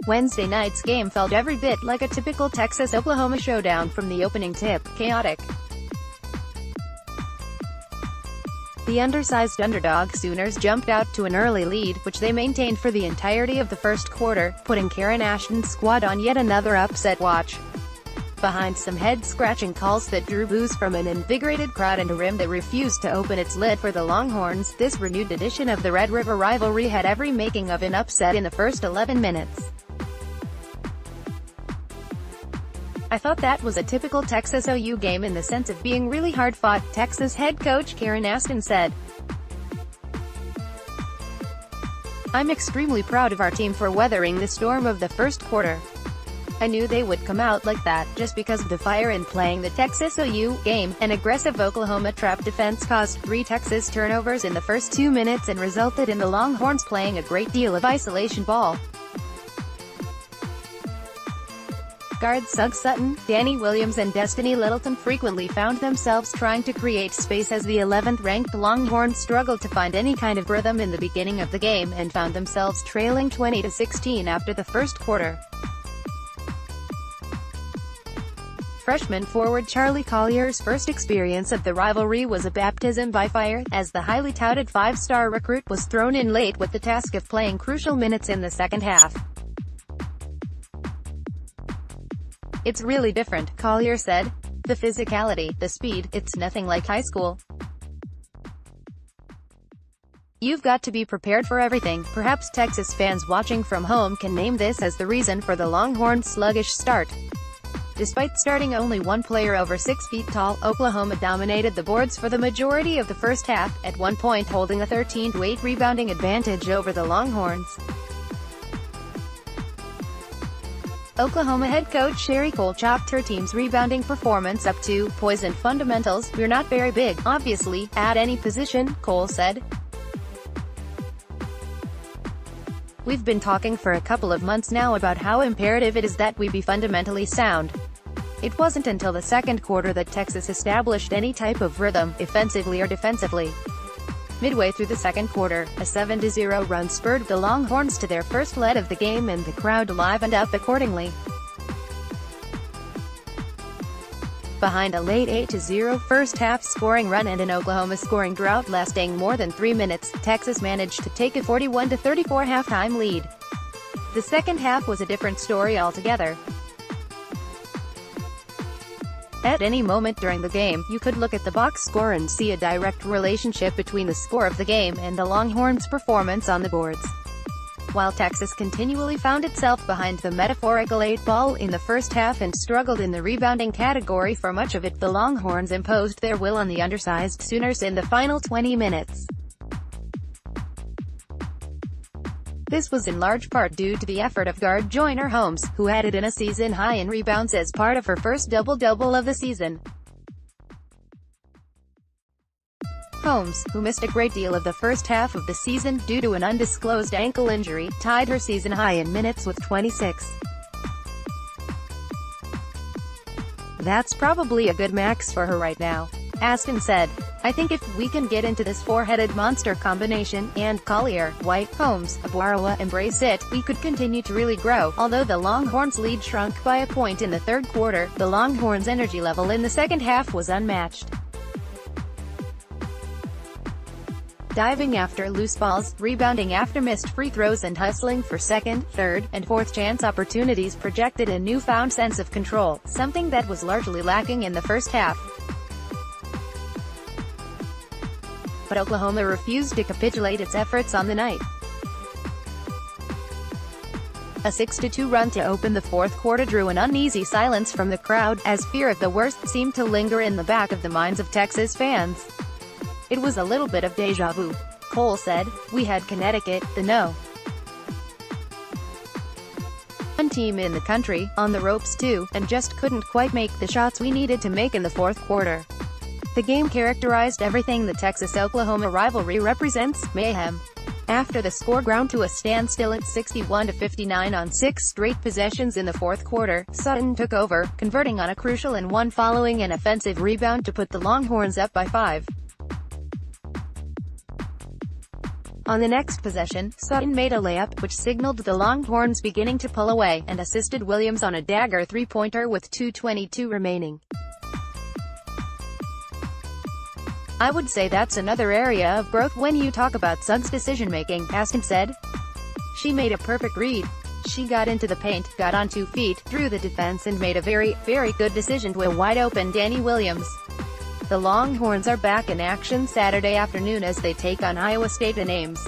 Wednesday night's game felt every bit like a typical Texas-Oklahoma showdown from the opening tip, chaotic. The undersized underdog Sooners jumped out to an early lead, which they maintained for the entirety of the first quarter, putting Karen Aston's squad on yet another upset watch. Behind some head-scratching calls that drew boos from an invigorated crowd and a rim that refused to open its lid for the Longhorns, this renewed edition of the Red River Rivalry had every making of an upset in the first 11 minutes. "I thought that was a typical Texas OU game in the sense of being really hard-fought," Texas head coach Karen Aston said. "I'm extremely proud of our team for weathering the storm of the first quarter. I knew they would come out like that, just because of the fire in playing the Texas OU game. An aggressive Oklahoma trap defense caused 3 Texas turnovers in the first 2 minutes and resulted in the Longhorns playing a great deal of isolation ball. Guards Suggs Sutton, Danny Williams and Destiny Littleton frequently found themselves trying to create space as the 11th-ranked Longhorns struggled to find any kind of rhythm in the beginning of the game and found themselves trailing 20-16 after the first quarter. Freshman forward Charlie Collier's first experience of the rivalry was a baptism by fire, as the highly touted 5-star recruit was thrown in late with the task of playing crucial minutes in the second half. "It's really different," Collier said. "The physicality, the speed, it's nothing like high school. You've got to be prepared for everything." Perhaps Texas fans watching from home can name this as the reason for the Longhorns' sluggish start. Despite starting only one player over 6 feet tall, Oklahoma dominated the boards for the majority of the first half, at one point holding a 13-8 rebounding advantage over the Longhorns. Oklahoma head coach Sherry Cole chopped her team's rebounding performance up to "poisoned fundamentals. We're not very big, obviously, at any position," Cole said. "We've been talking for a couple of months now about how imperative it is that we be fundamentally sound. It wasn't until the second quarter that Texas established any type of rhythm, offensively or defensively. Midway through the second quarter, a 7-0 run spurred the Longhorns to their first lead of the game and the crowd livened up accordingly. Behind a late 8-0 first-half scoring run and an Oklahoma scoring drought lasting more than 3 minutes, Texas managed to take a 41-34 halftime lead. The second half was a different story altogether. At any moment during the game, you could look at the box score and see a direct relationship between the score of the game and the Longhorns' performance on the boards. While Texas continually found itself behind the metaphorical 8 ball in the first half and struggled in the rebounding category for much of it, the Longhorns imposed their will on the undersized Sooners in the final 20 minutes. This was in large part due to the effort of guard Joyner Holmes, who added in a season high in rebounds as part of her first double-double of the season. Holmes, who missed a great deal of the first half of the season due to an undisclosed ankle injury, tied her season high in minutes with 26. "That's probably a good max for her right now," Aston said. "I think if we can get into this four-headed monster combination, and Collier, White, Holmes, Abwarawa embrace it, we could continue to really grow." Although the Longhorns' lead shrunk by a point in the third quarter, the Longhorns' energy level in the second half was unmatched. Diving after loose balls, rebounding after missed free throws and hustling for second, third, and fourth chance opportunities projected a newfound sense of control, something that was largely lacking in the first half. But Oklahoma refused to capitulate its efforts on the night. A 6-2 run to open the fourth quarter drew an uneasy silence from the crowd, as fear of the worst seemed to linger in the back of the minds of Texas fans. "It was a little bit of deja vu," Cole said. "We had Connecticut, the No. 1 team in the country, on the ropes too, and just couldn't quite make the shots we needed to make in the fourth quarter." The game characterized everything the Texas-Oklahoma rivalry represents: mayhem. After the score ground to a standstill at 61-59 on 6 straight possessions in the fourth quarter, Sutton took over, converting on a crucial and one following an offensive rebound to put the Longhorns up by 5. On the next possession, Sutton made a layup, which signaled the Longhorns beginning to pull away, and assisted Williams on a dagger three-pointer with 2:22 remaining. "I would say that's another area of growth when you talk about Suggs' decision-making," Aston said. "She made a perfect read. She got into the paint, got on 2 feet, through the defense and made a very, very good decision to a wide-open Danny Williams." The Longhorns are back in action Saturday afternoon as they take on Iowa State in Ames.